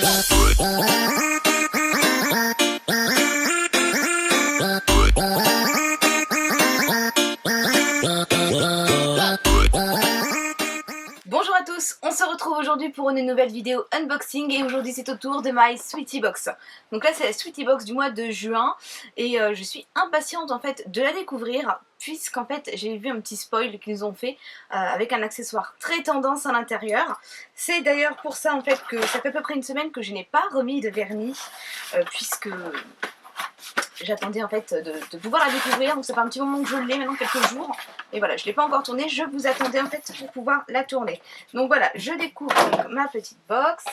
Bonjour à tous, on se retrouve aujourd'hui pour une nouvelle vidéo unboxing et aujourd'hui c'est au tour de My Sweetie Box. Donc là c'est la Sweetie Box du mois de juin et je suis impatiente en fait de la découvrir puisqu'en fait j'ai vu un petit spoil qu'ils nous ont fait avec un accessoire très tendance à l'intérieur. C'est d'ailleurs pour ça en fait que ça fait à peu près une semaine que je n'ai pas remis de vernis puisque j'attendais en fait de pouvoir la découvrir, donc ça fait un petit moment que je l'ai, maintenant quelques jours. Et voilà, je ne l'ai pas encore tournée, je vous attendais en fait pour pouvoir la tourner. Donc voilà, je découvre donc ma petite box.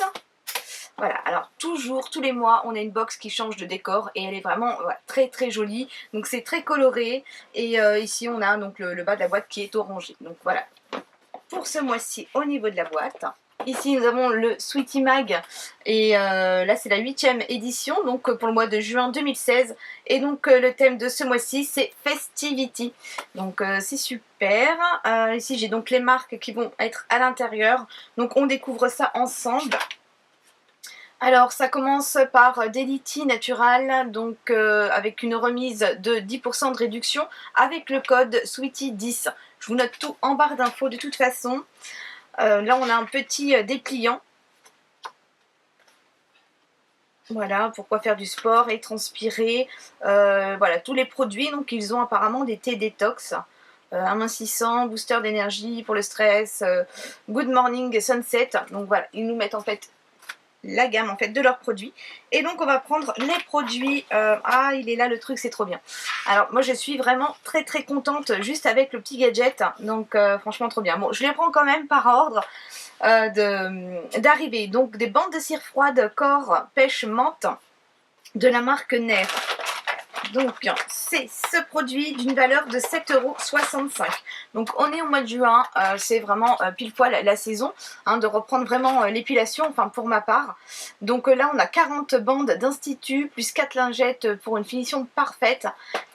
Voilà, alors toujours, tous les mois, on a une box qui change de décor et elle est vraiment très très jolie. Donc c'est très coloré et ici on a donc le bas de la boîte qui est orangé. Donc voilà, pour ce mois-ci au niveau de la boîte. Ici nous avons le Sweetie Mag et là c'est la 8e édition donc pour le mois de juin 2016 et donc le thème de ce mois-ci c'est Festivity, donc c'est super. Ici j'ai donc les marques qui vont être à l'intérieur, donc on découvre ça ensemble. Alors ça commence par Daily Natural, donc avec une remise de 10% de réduction avec le code Sweetie10. Je vous note tout en barre d'infos de toute façon. Là on a un petit dépliant. Voilà, pourquoi faire du sport et transpirer. Voilà, tous les produits, donc ils ont apparemment des thés détox. Amincissant, booster d'énergie pour le stress, good morning sunset. Donc voilà, ils nous mettent en fait la gamme en fait de leurs produits et donc on va prendre les produits. Ah il est là le truc, c'est trop bien. Alors moi je suis vraiment très très contente juste avec le petit gadget, donc franchement trop bien. Bon, je les prends quand même par ordre d'arrivée. Donc des bandes de cire froide corps pêche menthe de la marque Nair. Donc c'est ce produit d'une valeur de 7,65 €. Donc on est au mois de juin, c'est vraiment pile poil la saison hein, de reprendre vraiment l'épilation, enfin pour ma part. Donc là on a 40 bandes d'institut plus 4 lingettes pour une finition parfaite.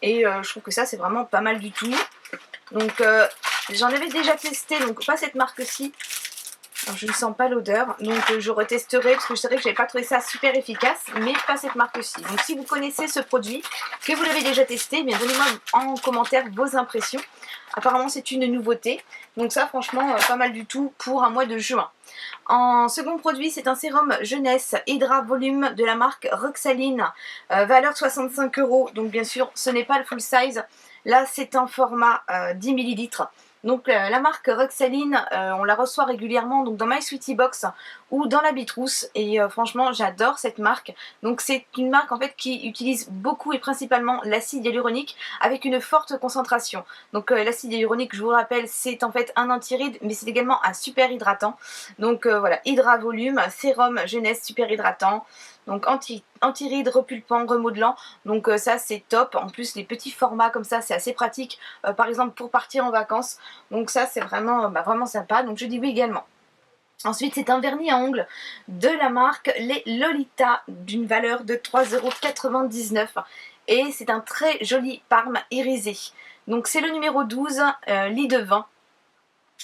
Et je trouve que ça c'est vraiment pas mal du tout. Donc j'en avais déjà testé, donc pas cette marque-ci. Alors, je ne sens pas l'odeur, donc je retesterai parce que je savais que je n'avais pas trouvé ça super efficace, mais pas cette marque-ci. Donc si vous connaissez ce produit, que vous l'avez déjà testé, eh bien donnez-moi en commentaire vos impressions. Apparemment c'est une nouveauté, donc ça franchement pas mal du tout pour un mois de juin. En second produit, c'est un sérum jeunesse Hydra Volume de la marque Roxaline, valeur 65 €. Donc bien sûr ce n'est pas le full size, là c'est un format 10 ml. Donc la marque Roxaline, on la reçoit régulièrement donc dans My Sweetie Box ou dans la Bitrousse et franchement j'adore cette marque. Donc c'est une marque en fait qui utilise beaucoup et principalement l'acide hyaluronique avec une forte concentration. Donc l'acide hyaluronique, je vous rappelle, c'est en fait un anti-rides mais c'est également un super hydratant. Donc voilà, Hydra Volume, sérum jeunesse super hydratant. Donc anti-rides, repulpant, remodelant, donc ça c'est top. En plus les petits formats comme ça c'est assez pratique par exemple pour partir en vacances. Donc ça c'est vraiment, vraiment sympa, donc je dis oui également. Ensuite c'est un vernis à ongles de la marque les Lolita d'une valeur de 3,99 € et c'est un très joli parme irisé. Donc c'est le numéro 12, lit de vin.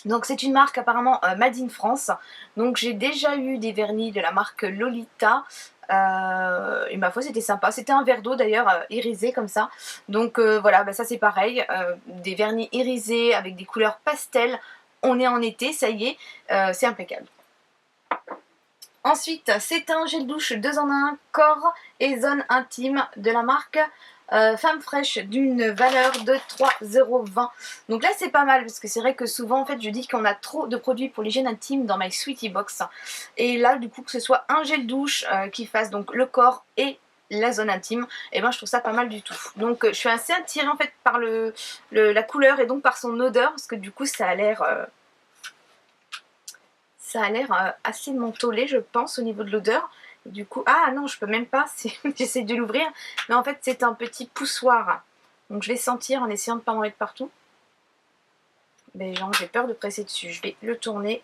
Donc c'est une marque apparemment made in France. Donc j'ai déjà eu des vernis de la marque Lolita. Et ma foi c'était sympa, c'était un verre d'eau d'ailleurs irisé comme ça. Donc voilà, ça c'est pareil, des vernis irisés avec des couleurs pastel. On est en été, ça y est, c'est impeccable. Ensuite c'est un gel douche 2 en 1 corps et zone intime de la marque Femme Fraîche d'une valeur de 3,20 €. Donc là c'est pas mal parce que c'est vrai que souvent en fait je dis qu'on a trop de produits pour l'hygiène intime dans My Sweetie Box. Et là du coup que ce soit un gel douche qui fasse donc le corps et la zone intime, et ben je trouve ça pas mal du tout. Donc je suis assez attirée en fait par la couleur et donc par son odeur parce que du coup ça a l'air assez mentholé je pense au niveau de l'odeur. Du coup, ah non, je peux même pas, j'essaie de l'ouvrir, mais en fait c'est un petit poussoir. Donc je vais sentir en essayant de ne pas en mettre partout. Mais genre j'ai peur de presser dessus, je vais le tourner.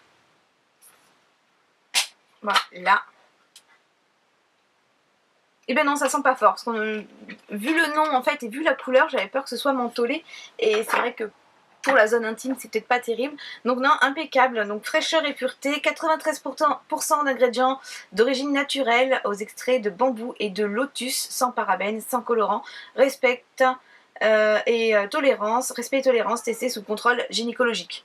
Voilà. Et ben non, ça sent pas fort, parce que vu le nom en fait et vu la couleur, j'avais peur que ce soit mentholé. Et c'est vrai que pour la zone intime, c'est peut-être pas terrible. Donc non, impeccable. Donc fraîcheur et pureté, 93% d'ingrédients d'origine naturelle aux extraits de bambou et de lotus, sans parabènes, sans colorant, respect et tolérance, testé sous contrôle gynécologique.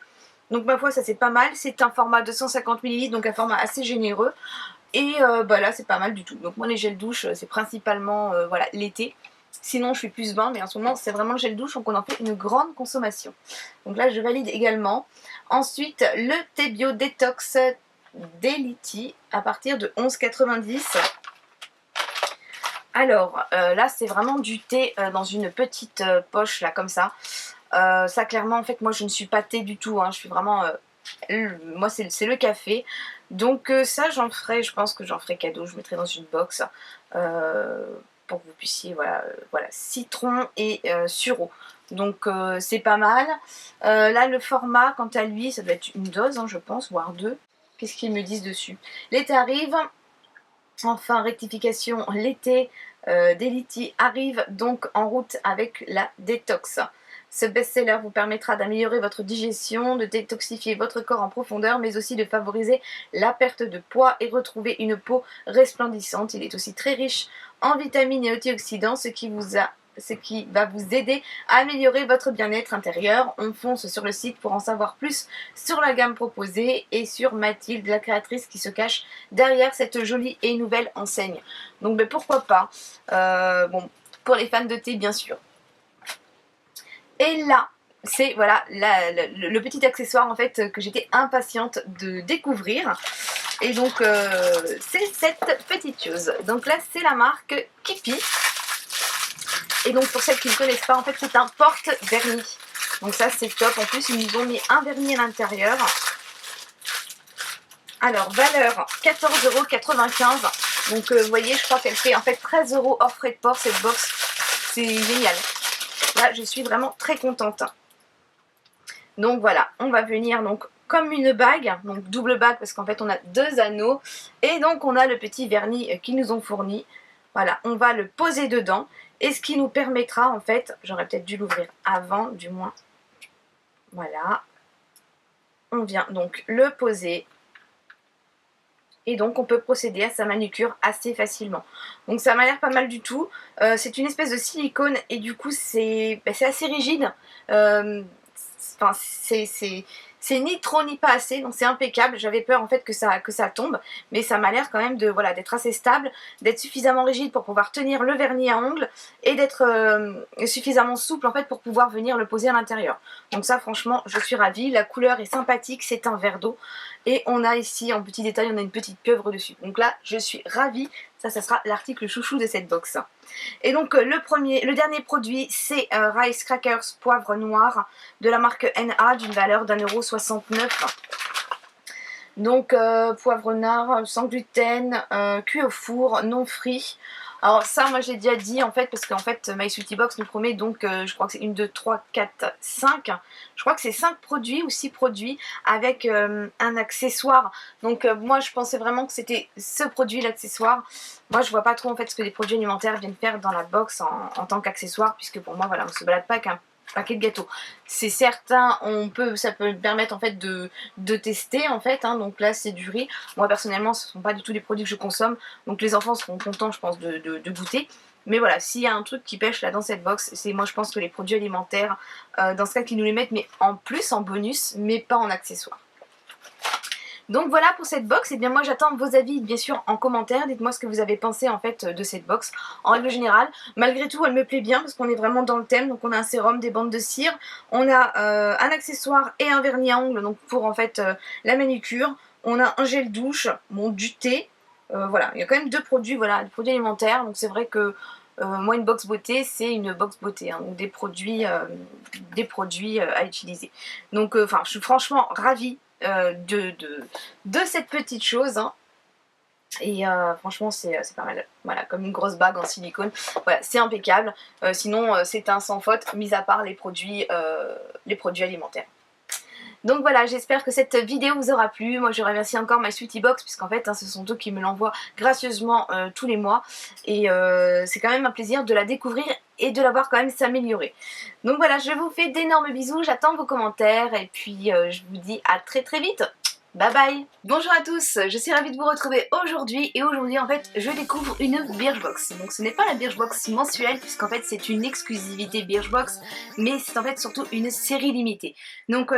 Donc ma foi, ça c'est pas mal. C'est un format 250 ml, donc un format assez généreux. Et bah là c'est pas mal du tout. Donc moi les gels douche c'est principalement voilà, l'été. Sinon je suis plus bain, mais en ce moment c'est vraiment le gel douche, donc on en fait une grande consommation. Donc là je valide également. Ensuite le thé bio détox Delity à partir de 11,90. Alors là c'est vraiment du thé dans une petite poche là comme ça. Ça clairement en fait moi je ne suis pas thé du tout, hein. Je suis vraiment... moi c'est le café. Donc ça j'en ferai, je pense que j'en ferai cadeau, je mettrai dans une box pour que vous puissiez, voilà, voilà, citron et sureau. Donc c'est pas mal. Là le format quant à lui, ça doit être une dose hein, je pense, voire deux. Qu'est-ce qu'ils me disent dessus? L'été arrive, enfin rectification, l'été Delity arrive donc en route avec la détox. Ce best-seller vous permettra d'améliorer votre digestion, de détoxifier votre corps en profondeur, mais aussi de favoriser la perte de poids et retrouver une peau resplendissante. Il est aussi très riche en vitamines et antioxydants, ce qui va vous aider à améliorer votre bien-être intérieur. On fonce sur le site pour en savoir plus sur la gamme proposée et sur Mathilde, la créatrice qui se cache derrière cette jolie et nouvelle enseigne. Donc ben, pourquoi pas, bon, pour les fans de thé bien sûr. Et là, c'est voilà le petit accessoire en fait que j'étais impatiente de découvrir. Et donc c'est cette petite chose. Donc là c'est la marque Kipi. Et donc pour celles qui ne connaissent pas, en fait c'est un porte-vernis. Donc ça c'est top. En plus ils nous ont mis un vernis à l'intérieur. Alors valeur 14,95 €. Donc vous voyez, je crois qu'elle fait en fait 13 € hors frais de port cette box. C'est génial. Là je suis vraiment très contente. Donc voilà, on va venir donc comme une bague, donc double bague parce qu'en fait on a deux anneaux. Et donc on a le petit vernis qu'ils nous ont fourni. Voilà, on va le poser dedans. Et ce qui nous permettra en fait, j'aurais peut-être dû l'ouvrir avant du moins. Voilà. On vient donc le poser. Et donc on peut procéder à sa manucure assez facilement. Donc ça m'a l'air pas mal du tout. C'est une espèce de silicone et du coup c'est assez rigide. Enfin c'est ni trop ni pas assez, donc c'est impeccable. J'avais peur en fait que ça tombe, mais ça m'a l'air quand même de voilà, d'être assez stable, d'être suffisamment rigide pour pouvoir tenir le vernis à ongles et d'être suffisamment souple en fait pour pouvoir venir le poser à l'intérieur. Donc ça franchement je suis ravie, la couleur est sympathique, c'est un verre d'eau et on a ici en petit détail on a une petite pieuvre dessus. Donc là je suis ravie, ça sera l'article chouchou de cette box. Et donc le dernier produit c'est Rice Crackers poivre noir de la marque NA d'une valeur d'1,69 €. Donc poivre noir sans gluten, cuit au four, non frit. Alors ça moi j'ai déjà dit en fait parce qu'en fait My Sweetie Box nous promet donc je crois que c'est 1, 2, 3, 4, 5. Je crois que c'est 5 produits ou 6 produits avec un accessoire. Donc moi je pensais vraiment que c'était ce produit l'accessoire. Moi je vois pas trop en fait ce que les produits alimentaires viennent faire dans la box en tant qu'accessoire, puisque pour moi voilà on se balade pas qu'un paquet de gâteaux. C'est certain, ça peut permettre en fait de tester en fait, hein. Donc là c'est du riz. Moi personnellement ce ne sont pas du tout des produits que je consomme, donc les enfants seront contents je pense de goûter. Mais voilà, s'il y a un truc qui pêche là dans cette box, c'est moi je pense que les produits alimentaires, dans ce cas qu'ils nous les mettent mais en plus, en bonus, mais pas en accessoire. Donc voilà pour cette box, et bien moi j'attends vos avis bien sûr en commentaire, dites-moi ce que vous avez pensé en fait de cette box. En règle générale, malgré tout elle me plaît bien parce qu'on est vraiment dans le thème, donc on a un sérum, des bandes de cire, on a un accessoire et un vernis à ongles donc pour en fait la manucure, on a un gel douche, bon, du thé, voilà, il y a quand même deux produits, voilà, des produits alimentaires, donc c'est vrai que moi une box beauté c'est une box beauté, hein, donc des produits à utiliser. Donc enfin je suis franchement ravie de cette petite chose, hein. Et franchement c'est pas mal, voilà, comme une grosse bague en silicone, voilà, c'est impeccable. Sinon c'est un sans faute mis à part les produits alimentaires. Donc voilà, j'espère que cette vidéo vous aura plu. Moi je remercie encore My Sweetie Box puisqu'en fait ce sont eux qui me l'envoient gracieusement tous les mois. Et c'est quand même un plaisir de la découvrir et de la voir quand même s'améliorer. Donc voilà, je vous fais d'énormes bisous, j'attends vos commentaires et puis je vous dis à très très vite. Bye bye. Bonjour à tous, je suis ravie de vous retrouver aujourd'hui et aujourd'hui en fait je découvre une Birchbox. Donc ce n'est pas la Birchbox mensuelle puisqu'en fait c'est une exclusivité Birchbox mais c'est en fait surtout une série limitée. Donc